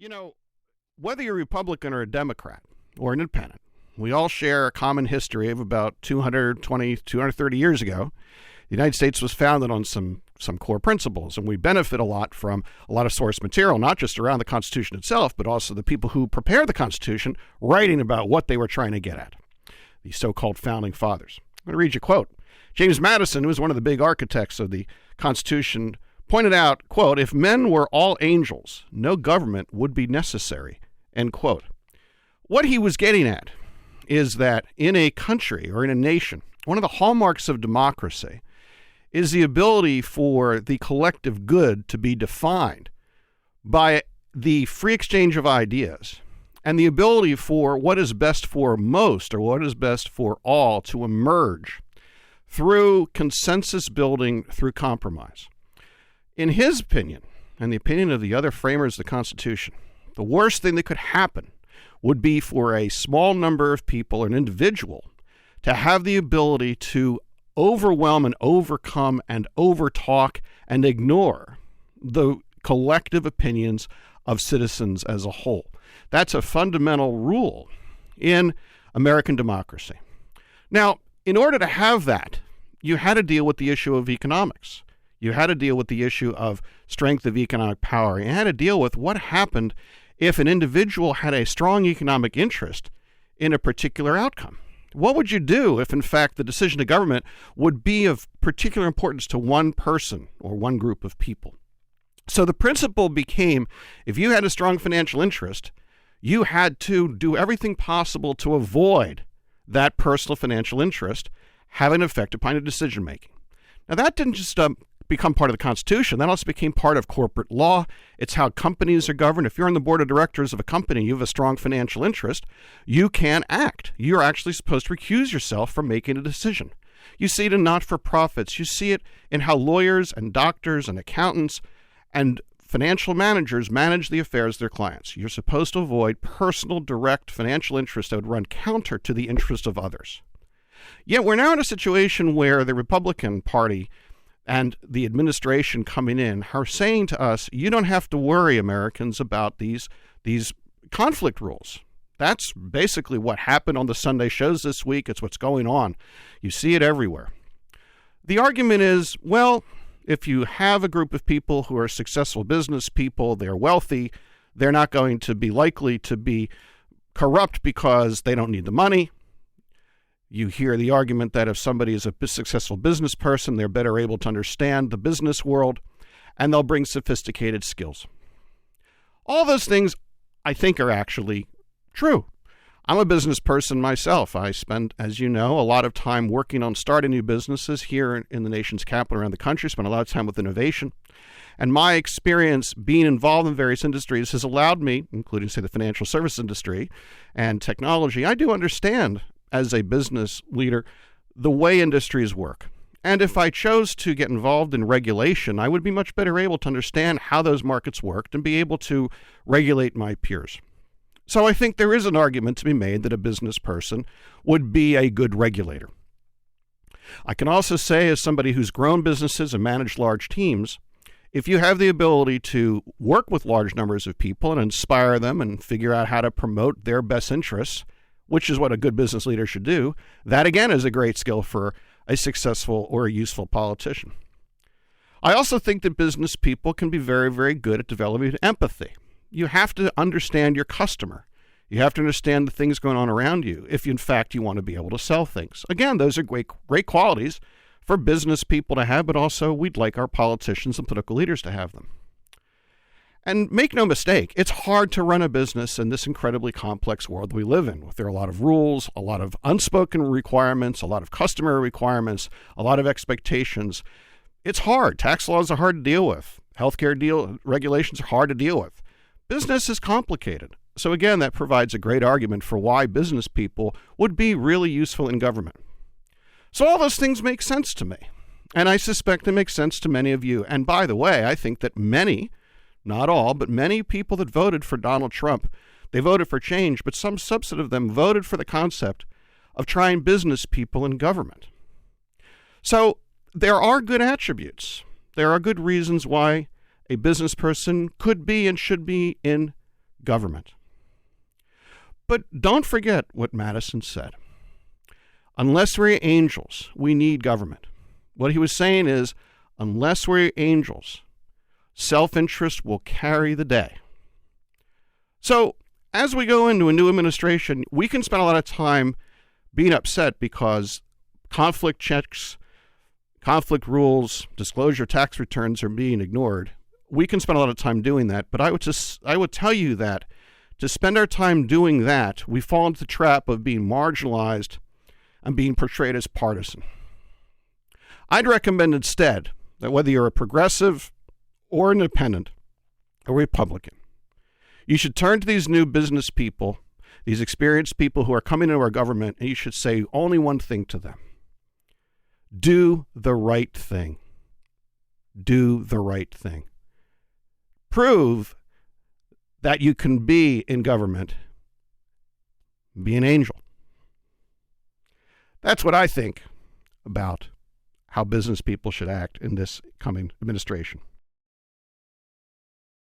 You know, whether you're a Republican or a Democrat or an independent, we all share a common history of about 230 years ago. The United States was founded on some core principles, and we benefit a lot from a lot of source material, not just around the Constitution itself, but also the people who prepared the Constitution writing about what they were trying to get at, the so-called Founding Fathers. I'm going to read you a quote. James Madison, who was one of the big architects of the Constitution, pointed out, quote, "If men were all angels, no government would be necessary," end quote. What he was getting at is that in a country or in a nation, one of the hallmarks of democracy is the ability for the collective good to be defined by the free exchange of ideas and the ability for what is best for most or what is best for all to emerge through consensus building, through compromise. In his opinion, and the opinion of the other framers of the Constitution, the worst thing that could happen would be for a small number of people or an individual to have the ability to overwhelm and overcome and overtalk and ignore the collective opinions of citizens as a whole. That's a fundamental rule in American democracy. Now, in order to have that, you had to deal with the issue of economics. You had to deal with the issue of strength of economic power. You had to deal with what happened if an individual had a strong economic interest in a particular outcome. What would you do if, in fact, the decision of government would be of particular importance to one person or one group of people? So the principle became, if you had a strong financial interest, you had to do everything possible to avoid that personal financial interest having an effect upon your decision making. Now, that didn't just become part of the Constitution. That also became part of corporate law. It's how companies are governed. If you're on the board of directors of a company, you have a strong financial interest, you can act. You're actually supposed to recuse yourself from making a decision. You see it in not-for-profits. You see it in how lawyers and doctors and accountants and financial managers manage the affairs of their clients. You're supposed to avoid personal, direct financial interest that would run counter to the interest of others. Yet we're now in a situation where the Republican Party and the administration coming in are saying to us, you don't have to worry, Americans, about these conflict rules. That's basically what happened on the Sunday shows this week. It's what's going on. You see it everywhere. The argument is, well, if you have a group of people who are successful business people, they're wealthy, they're not going to be likely to be corrupt because they don't need the money. You hear the argument that if somebody is a successful business person, they're better able to understand the business world, and they'll bring sophisticated skills. All those things, I think, are actually true. I'm a business person myself. I spend, as you know, a lot of time working on starting new businesses here in the nation's capital around the country, spend a lot of time with innovation. And my experience being involved in various industries has allowed me, including, say, the financial service industry and technology, I do understand as a business leader the way industries work. And if I chose to get involved in regulation, I would be much better able to understand how those markets worked and be able to regulate my peers. So I think there is an argument to be made that a business person would be a good regulator. I can also say, as somebody who's grown businesses and managed large teams, if you have the ability to work with large numbers of people and inspire them and figure out how to promote their best interests, which is what a good business leader should do, that again is a great skill for a successful or a useful politician. I also think that business people can be very, very good at developing empathy. You have to understand your customer. You have to understand the things going on around you if, in fact, you want to be able to sell things. Again, those are great qualities for business people to have, but also we'd like our politicians and political leaders to have them. And make no mistake, it's hard to run a business in this incredibly complex world we live in. There are a lot of rules, a lot of unspoken requirements, a lot of customer requirements, a lot of expectations. It's hard. Tax laws are hard to deal with. Healthcare regulations are hard to deal with. Business is complicated. So again, that provides a great argument for why business people would be really useful in government. So all those things make sense to me. And I suspect they make sense to many of you. And by the way, I think that many, not all, but many people that voted for Donald Trump, they voted for change, but some subset of them voted for the concept of trying business people in government. So there are good attributes. There are good reasons why a business person could be and should be in government. But don't forget what Madison said. Unless we're angels, we need government. What he was saying is, unless we're angels, self-interest will carry the day. So, as we go into a new administration, we can spend a lot of time being upset because conflict checks, conflict rules, disclosure tax returns are being ignored. We can spend a lot of time doing that, but I would tell you that to spend our time doing that, we fall into the trap of being marginalized and being portrayed as partisan. I'd recommend instead that whether you're a progressive or an independent or Republican, you should turn to these new business people, these experienced people who are coming into our government, and you should say only one thing to them. Do the right thing. Do the right thing. Prove that you can be in government, be an angel. That's what I think about how business people should act in this coming administration.